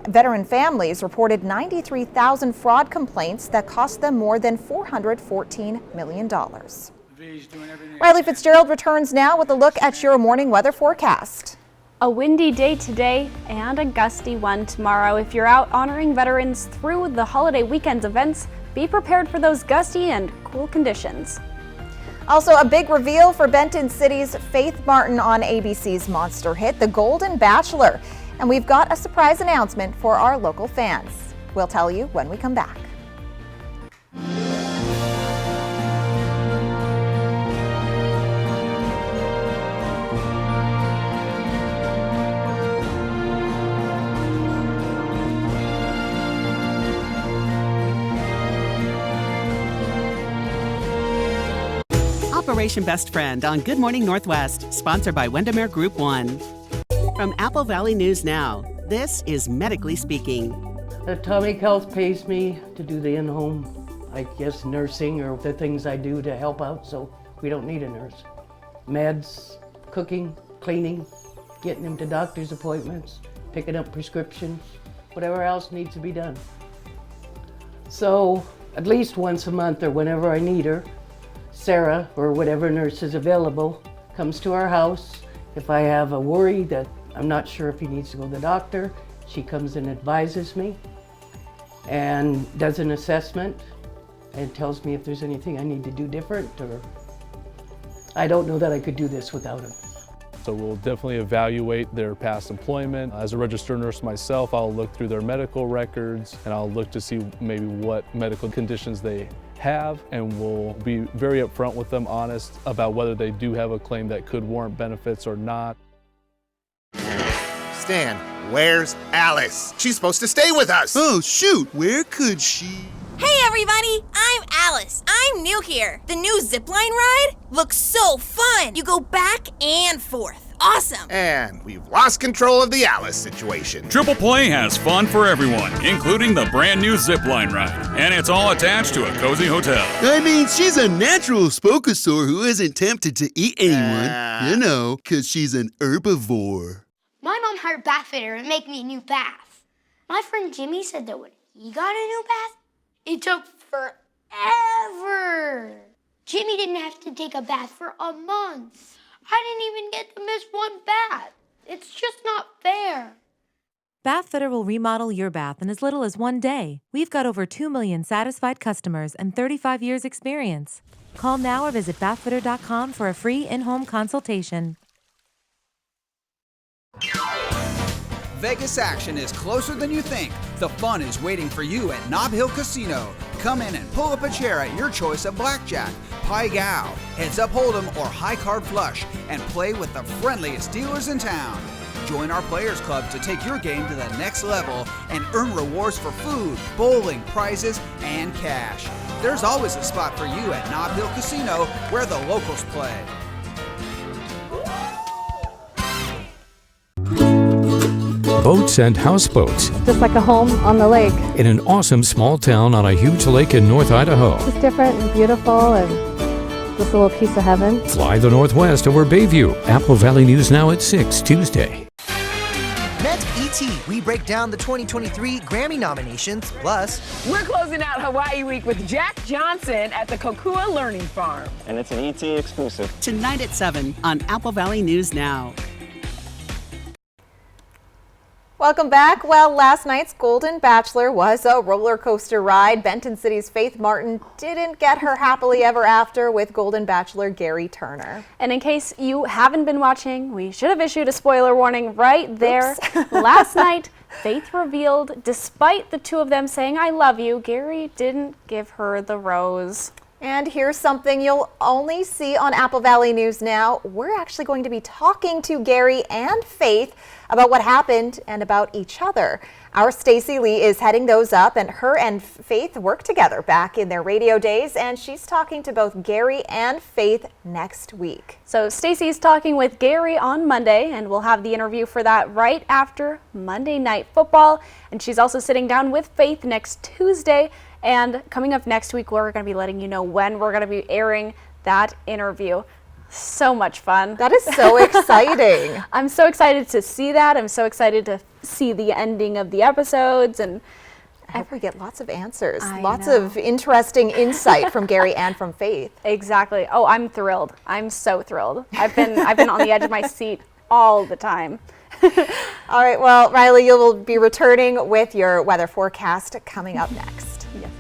Speaker 2: veteran families reported 93,000 fraud complaints that cost them more than $414 million. Riley Fitzgerald returns now with a look at your morning weather forecast.
Speaker 1: A windy day today and a gusty one tomorrow. If you're out honoring veterans through the holiday weekend's events, be prepared for those gusty and cool conditions.
Speaker 2: Also, a big reveal for Benton City's Faith Martin on ABC's monster hit, The Golden Bachelor. And we've got a surprise announcement for our local fans. We'll tell you when we come back.
Speaker 21: Operation Best Friend on Good Morning Northwest, sponsored by Windermere Group 1. From Apple Valley News Now, this is Medically Speaking.
Speaker 8: Atomic Health pays me to do the in-home, I guess, nursing or the things I do to help out, so we don't need a nurse. Meds, cooking, cleaning, getting him to doctor's appointments, picking up prescriptions, whatever else needs to be done. So at least once a month or whenever I need her, Sarah, or whatever nurse is available, comes to our house. If I have a worry that I'm not sure if he needs to go to the doctor, she comes and advises me and does an assessment and tells me if there's anything I need to do different, or I don't know that I could do this without him.
Speaker 10: So we'll definitely evaluate their past employment. As a registered nurse myself, I'll look through their medical records and I'll look to see maybe what medical conditions they have, and we'll be very upfront with them, honest about whether they do have a claim that could warrant benefits or not.
Speaker 12: Stan, where's Alice? She's supposed to stay with us.
Speaker 18: Oh, shoot, where could she?
Speaker 20: Hey everybody, I'm Alice. I'm new here. The new zipline ride looks so fun. You go back and forth. Awesome.
Speaker 12: And we've lost control of the Alice situation.
Speaker 24: Triple Play has fun for everyone, including the brand new zipline ride. And it's all attached to a cozy hotel.
Speaker 18: I mean, she's a natural spokosaur who isn't tempted to eat anyone, you know, because she's an herbivore.
Speaker 25: My mom had a bath fitter and make me a new bath. My friend Jimmy said that when he got a new bath, it took forever. Jimmy didn't have to take a bath for a month. I didn't even get to miss one bath. It's just not fair.
Speaker 26: Bathfitter will remodel your bath in as little as 1 day. We've got over 2 million satisfied customers and 35 years experience. Call now or visit bathfitter.com for a free in-home consultation. Vegas action is closer than you think. The fun is waiting for you at Nob Hill Casino. Come in and pull up a chair at your choice of blackjack, Pai Gow, Heads Up Hold'em, or High Card Flush, and play with the friendliest dealers in town. Join our Players Club to take your game to the next level and earn rewards for food, bowling, prizes, and cash. There's always a spot for you at Nob Hill Casino, where the locals play.
Speaker 6: Boats and houseboats
Speaker 29: Just like a home on the lake.
Speaker 6: in an awesome small town on a huge lake in North Idaho.
Speaker 29: It's different and beautiful and just a little piece of heaven.
Speaker 6: Fly the Northwest over Bayview. Apple Valley News Now at 6 Tuesday.
Speaker 30: Met E.T. We break down the 2023 Grammy nominations, plus
Speaker 31: we're closing out Hawaii Week with Jack Johnson at the Kokua Learning Farm.
Speaker 32: And it's an ET exclusive.
Speaker 21: Tonight at 7 on Apple Valley News Now.
Speaker 2: Welcome back. Well, last night's Golden Bachelor was a roller coaster ride. Benton City's Faith Martin didn't get her happily ever after with Golden Bachelor Gary Turner.
Speaker 1: And in case you haven't been watching, we should have issued a spoiler warning right there. Last night, Faith revealed, despite the two of them saying, "I love you," Gary didn't give her the rose.
Speaker 2: And here's something you'll only see on Apple Valley News Now. We're actually going to be talking to Gary and Faith about what happened and about each other. Our Stacy Lee is heading those up, and her and Faith work together back in their radio days, and she's talking to both Gary and Faith next week.
Speaker 1: So Stacy's talking with Gary on Monday, and we'll have the interview for that right after Monday Night Football. And she's also sitting down with Faith next Tuesday, and coming up next week, we're going to be letting you know when we're going to be airing that interview. So much fun.
Speaker 2: That is so exciting.
Speaker 1: I'm so excited to see that. I'm so excited to see the ending of the episodes, and
Speaker 2: I hope we get lots of answers,
Speaker 1: I
Speaker 2: lots
Speaker 1: know.
Speaker 2: of interesting insight from Gary and from Faith.
Speaker 1: Exactly. Oh, I'm thrilled. I'm so thrilled. I've been on the edge of my seat all the time.
Speaker 2: All right, well, Riley, you will be returning with your weather forecast coming up next.
Speaker 1: Yes.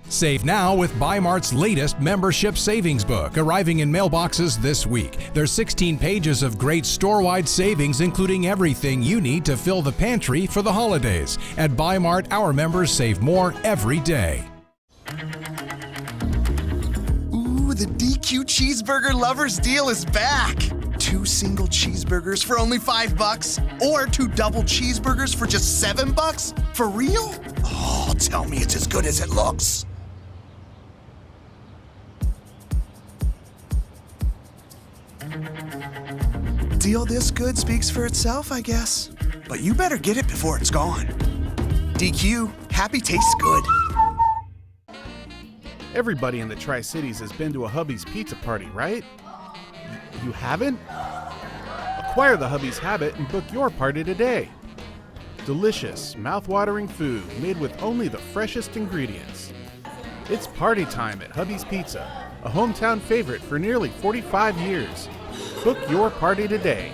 Speaker 3: Save now with Bi-Mart's latest membership savings book, arriving in mailboxes this week. There's 16 pages of great store-wide savings, including everything you need to fill the pantry for the holidays. At Bi-Mart, our members save more every day.
Speaker 18: Ooh, the DQ Cheeseburger Lovers deal is back. 2 single cheeseburgers for only $5, or 2 double cheeseburgers for just $7? For real? Oh, tell me it's as good as it looks. Deal this good speaks for itself, I guess. But you better get it before it's gone. DQ, happy tastes good.
Speaker 12: Everybody in the Tri-Cities has been to a Hubby's Pizza Party, right? You haven't? Acquire the Hubby's habit and book your party today. Delicious, mouth-watering food made with only the freshest ingredients. It's party time at Hubby's Pizza, a hometown favorite for nearly 45 years. Book your party today.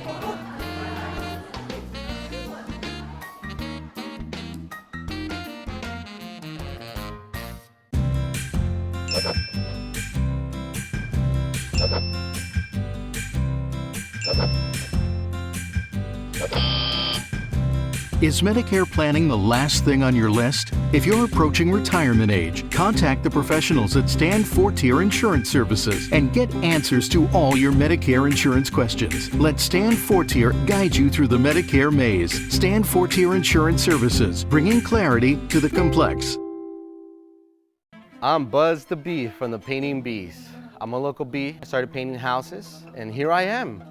Speaker 5: Is Medicare planning the last thing on your list? If you're approaching retirement age, contact the professionals at Stand Fortier Insurance Services and get answers to all your Medicare insurance questions. Let Stand Fortier guide you through the Medicare maze. Stand Fortier Insurance Services, bringing clarity to the complex.
Speaker 7: I'm Buzz the Bee from the Painting Bees. I'm a local bee. I started painting houses, and here I am.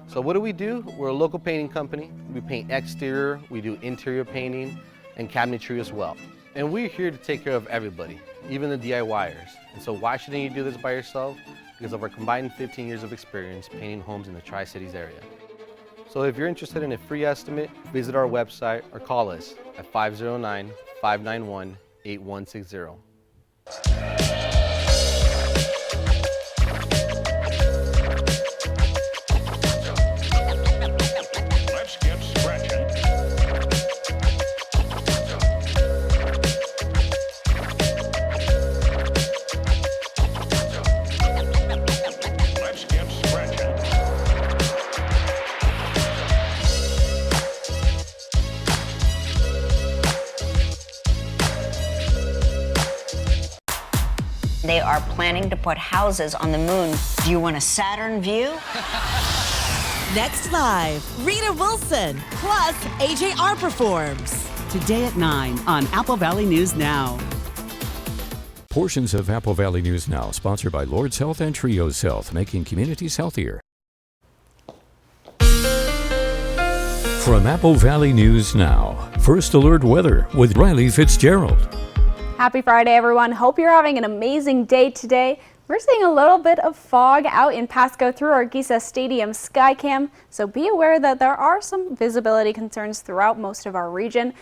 Speaker 7: So what do? We're a local painting company. We paint exterior, we do interior painting, and cabinetry as well. And we're here to take care of everybody, even the DIYers. And so why shouldn't you do this by yourself? Because of our combined 15 years of experience painting homes in the Tri-Cities area. So if you're interested in a free estimate, visit our website or call us at 509-591-8160.
Speaker 11: They are planning to put houses on the moon. Do you want a Saturn view?
Speaker 14: Next live, Rita Wilson, plus AJR performs.
Speaker 21: Today at 9 on Apple Valley News Now.
Speaker 6: Portions of Apple Valley News Now, sponsored by Lord's Health and Trios Health, making communities healthier. From Apple Valley News Now, First Alert Weather with Riley Fitzgerald.
Speaker 1: Happy Friday, everyone. Hope you're having an amazing day today. We're seeing a little bit of fog out in Pasco through our Giza Stadium Skycam, so be aware that there are some visibility concerns throughout most of our region.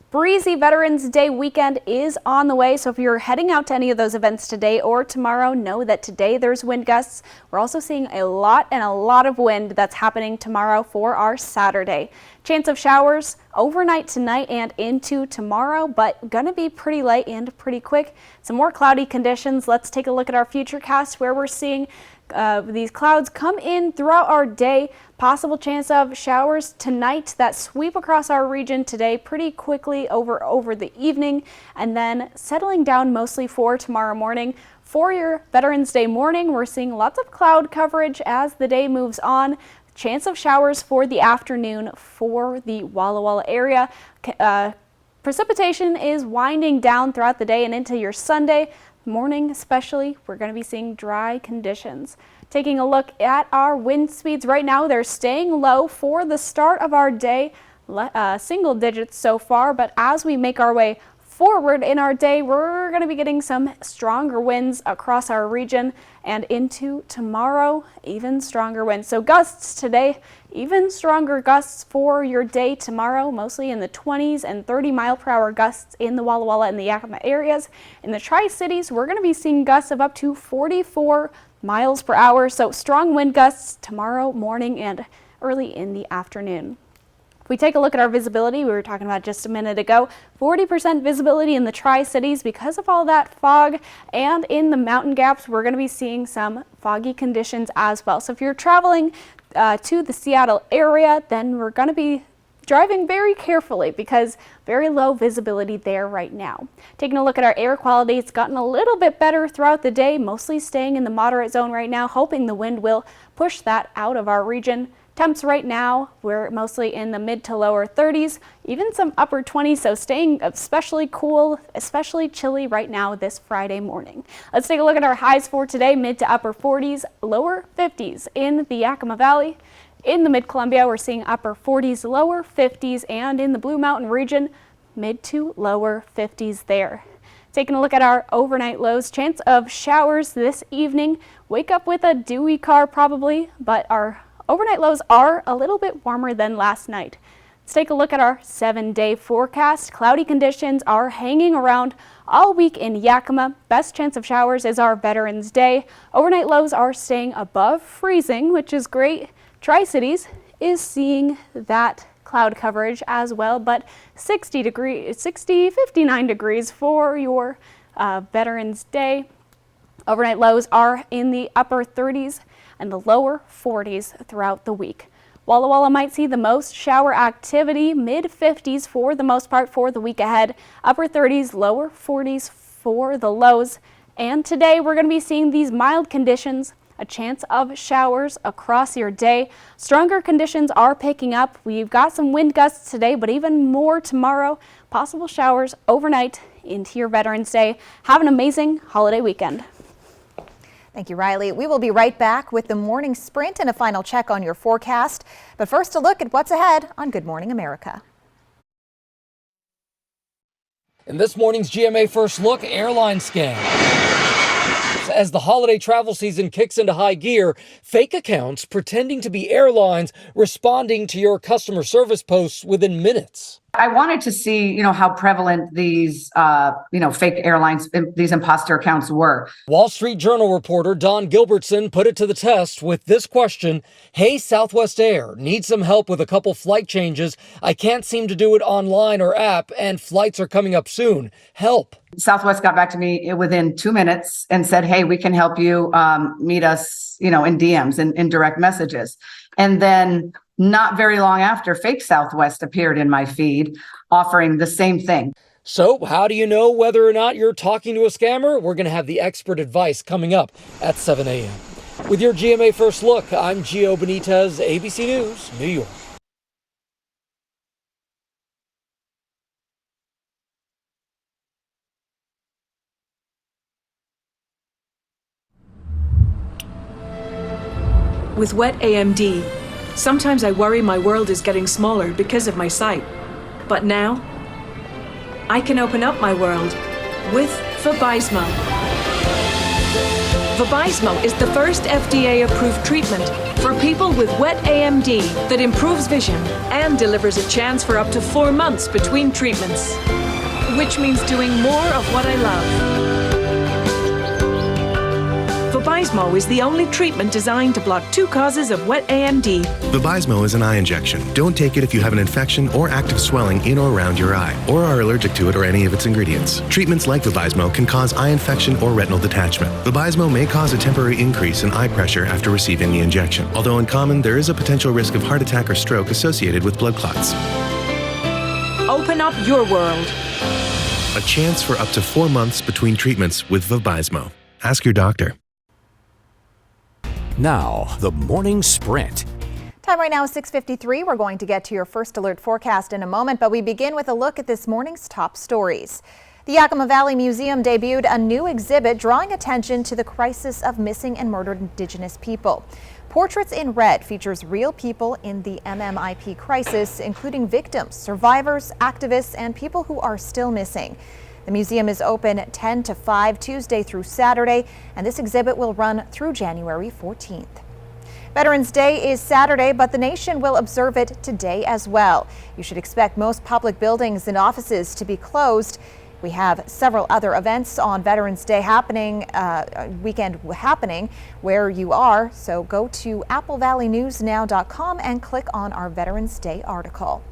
Speaker 1: Breezy Veterans Day weekend is on the way, so if you're heading out to any of those events today or tomorrow, know that today there's wind gusts. We're also seeing a lot of wind that's happening tomorrow for our Saturday. Chance of showers overnight tonight and into tomorrow, but gonna be pretty light and pretty quick. Some more cloudy conditions. Let's take a look at our futurecast where we're seeing these clouds come in throughout our day. Possible chance of showers tonight that sweep across our region today pretty quickly over the evening, and then settling down mostly for tomorrow morning. For your Veterans Day morning, we're seeing lots of cloud coverage as the day moves on. chance of showers for the afternoon for the Walla Walla area. Precipitation is winding down throughout the day and into your Sunday morning especially. We're going to be seeing dry conditions. Taking a look at our wind speeds right now, they're staying low for the start of our day, single digits so far, but as we make our way forward in our day, we're going to be getting some stronger winds across our region, and into tomorrow, even stronger winds. So gusts today, even stronger gusts for your day tomorrow, mostly in the 20s and 30-mile-per-hour gusts in the Walla Walla and the Yakima areas. In the Tri-Cities, we're going to be seeing gusts of up to 44 miles per hour, so strong wind gusts tomorrow morning and early in the afternoon. If we take a look at our visibility, we were talking about just a minute ago, 40% visibility in the Tri-Cities because of all that fog, and in the mountain gaps, we're going to be seeing some foggy conditions as well. So if you're traveling to the Seattle area, then we're going to be driving very carefully because very low visibility there right now. Taking a look at our air quality, it's gotten a little bit better throughout the day, mostly staying in the moderate zone right now, hoping the wind will push that out of our region. Temps right now, we're mostly in the mid to lower 30s, even some upper 20s, so staying especially cool, especially chilly right now this Friday morning. Let's take a look at our highs for today, mid to upper 40s, lower 50s in the Yakima Valley. In the Mid-Columbia, we're seeing upper 40s, lower 50s, and in the Blue Mountain region, mid to lower 50s there. Taking a look at our overnight lows, chance of showers this evening. Wake up with a dewy car probably, but our overnight lows are a little bit warmer than last night. Let's take a look at our 7-day forecast. Cloudy conditions are hanging around all week in Yakima. Best chance of showers is our Veterans Day. Overnight lows are staying above freezing, which is great. Tri-Cities is seeing that cloud coverage as well, but 59 degrees for your Veterans Day. Overnight lows are in the upper 30s and the lower 40s throughout the week. Walla Walla might see the most shower activity, mid 50s for the most part for the week ahead, upper 30s, lower 40s for the lows. And today we're going to be seeing these mild conditions, a chance of showers across your day. Stronger conditions are picking up. We've got some wind gusts today, but even more tomorrow. Possible showers overnight into your Veterans Day. Have an amazing holiday weekend.
Speaker 2: Thank you, Riley. We will be right back with the morning sprint and a final check on your forecast. But first, a look at what's ahead on Good Morning America.
Speaker 4: In this morning's GMA First Look, airline scam. As the holiday travel season kicks into high gear, fake accounts pretending to be airlines responding to your customer service posts within minutes.
Speaker 9: I wanted to see, how prevalent these, fake airlines, these imposter accounts were.
Speaker 4: Wall Street Journal reporter Don Gilbertson put it to the test with this question. Hey, Southwest Air, need some help with a couple flight changes. I can't seem to do it online or app, and flights are coming up soon. Help.
Speaker 9: Southwest got back to me within 2 minutes and said, hey, we can help you meet us, in DMs and in direct messages. And then not very long after, fake Southwest appeared in my feed offering the same thing.
Speaker 4: So how do you know whether or not you're talking to a scammer? We're going to have the expert advice coming up at 7 a.m. With your GMA First Look, I'm Gio Benitez, ABC News, New York.
Speaker 13: With wet AMD, sometimes I worry my world is getting smaller because of my sight. But now, I can open up my world with Vabysmo. Vabysmo is the first FDA-approved treatment for people with wet AMD that improves vision and delivers a chance for up to 4 months between treatments, which means doing more of what I love. Vabysmo is the only treatment designed to block 2 causes of wet AMD.
Speaker 15: Vabysmo is an eye injection. Don't take it if you have an infection or active swelling in or around your eye, or are allergic to it or any of its ingredients. Treatments like Vabysmo can cause eye infection or retinal detachment. Vabysmo may cause a temporary increase in eye pressure after receiving the injection. Although uncommon, there is a potential risk of heart attack or stroke associated with blood clots.
Speaker 13: Open up your world.
Speaker 15: A chance for up to 4 months between treatments with Vabysmo. Ask your doctor.
Speaker 6: Now, the morning sprint.
Speaker 2: Time right now is 6:53. We're going to get to your first alert forecast in a moment, but we begin with a look at this morning's top stories. The Yakima Valley Museum debuted a new exhibit drawing attention to the crisis of missing and murdered Indigenous people. Portraits in Red features real people in the MMIP crisis, including victims, survivors, activists, and people who are still missing. The museum is open 10 to 5 Tuesday through Saturday, and this exhibit will run through January 14th. Veterans Day is Saturday, but the nation will observe it today as well. You should expect most public buildings and offices to be closed. We have several other events on Veterans Day weekend happening where you are, so go to applevalleyNewsNow.com and click on our Veterans Day article.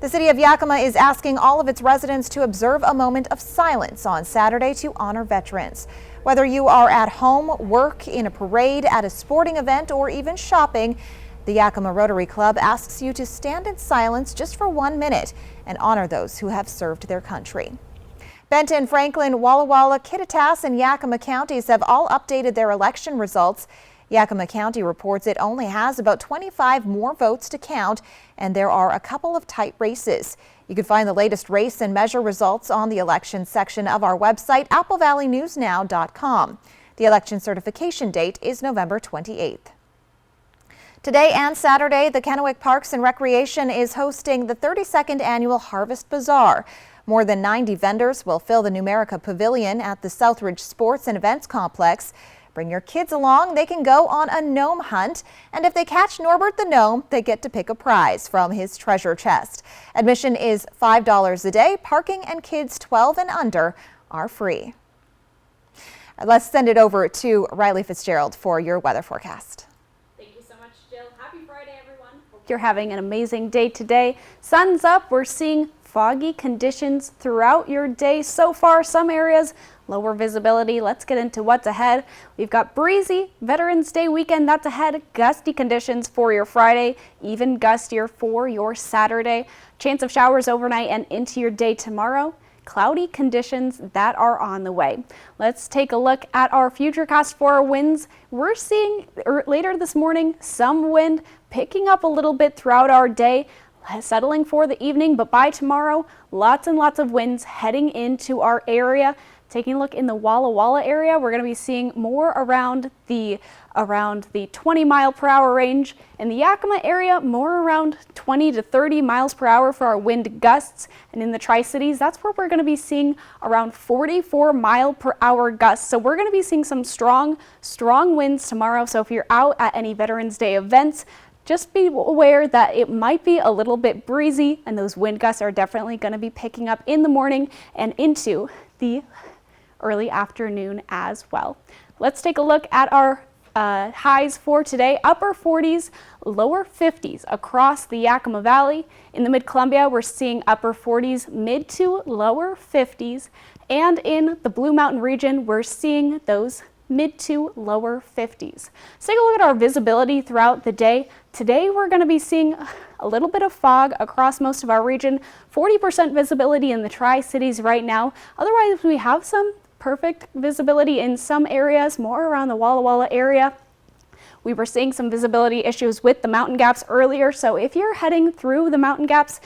Speaker 2: The city of Yakima is asking all of its residents to observe a moment of silence on Saturday to honor veterans. Whether you are at home, work, in a parade, at a sporting event, or even shopping, the Yakima Rotary Club asks you to stand in silence just for 1 minute and honor those who have served their country. Benton, Franklin, Walla Walla, Kittitas, and Yakima counties have all updated their election results. Yakima County reports it only has about 25 more votes to count, and there are a couple of tight races. You can find the latest race and measure results on the election section of our website, applevalleyNewsNow.com. The election certification date is November 28th. Today and Saturday, the Kennewick Parks and Recreation is hosting the 32nd annual Harvest Bazaar. More than 90 vendors will fill the Numerica Pavilion at the Southridge Sports and Events Complex. Bring your kids along. They can go on a gnome hunt, and if they catch Norbert the gnome, they get to pick a prize from his treasure chest. Admission is $5 a day. Parking and kids 12 and under are free. Let's send it over to Riley Fitzgerald for your weather forecast.
Speaker 1: Thank you so much, Jill. Happy Friday, everyone. Hope you're having an amazing day today. Sun's up. We're seeing foggy conditions throughout your day so far. Some areas lower visibility. Let's get into what's ahead. We've got breezy Veterans Day weekend that's ahead. Gusty conditions for your Friday, even gustier for your Saturday. Chance of showers overnight and into your day tomorrow. Cloudy conditions that are on the way. Let's take a look at our futurecast for our winds. We're seeing later this morning some wind picking up a little bit throughout our day, settling for the evening, but by tomorrow, lots and lots of winds heading into our area. Taking a look in the Walla Walla area, we're going to be seeing more around the 20 mile per hour range. In the Yakima area, more around 20 to 30 miles per hour for our wind gusts. And in the Tri-Cities, that's where we're going to be seeing around 44 mile per hour gusts. So we're going to be seeing some strong winds tomorrow. So if you're out at any Veterans Day events, just be aware that it might be a little bit breezy, and those wind gusts are definitely going to be picking up in the morning and into the early afternoon as well. Let's take a look at our highs for today. Upper 40s, lower 50s across the Yakima Valley. In the Mid-Columbia, we're seeing upper 40s, mid to lower 50s. And in the Blue Mountain region, we're seeing those mid to lower 50s. Let's take a look at our visibility throughout the day. Today, we're going to be seeing a little bit of fog across most of our region. 40% visibility in the Tri-Cities right now. Otherwise, we have some perfect visibility in some areas, more around the Walla Walla area. We were seeing some visibility issues with the mountain gaps earlier, so if you're heading through the mountain gaps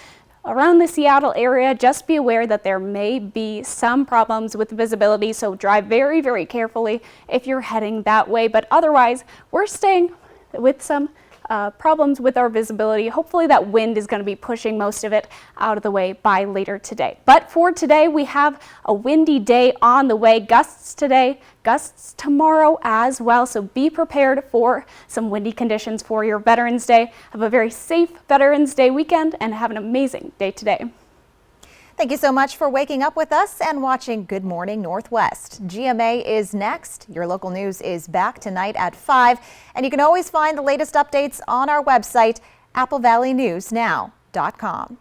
Speaker 1: around the Seattle area, just be aware that there may be some problems with visibility, so drive very, very carefully if you're heading that way. But otherwise, we're staying with some problems with our visibility. Hopefully that wind is going to be pushing most of it out of the way by later today. But for today, we have a windy day on the way. Gusts today, gusts tomorrow as well. So be prepared for some windy conditions for your Veterans Day. Have a very safe Veterans Day weekend and have an amazing day today.
Speaker 2: Thank you so much for waking up with us and watching Good Morning Northwest. GMA is next. Your local news is back tonight at 5, and you can always find the latest updates on our website, applevalleyNewsNow.com.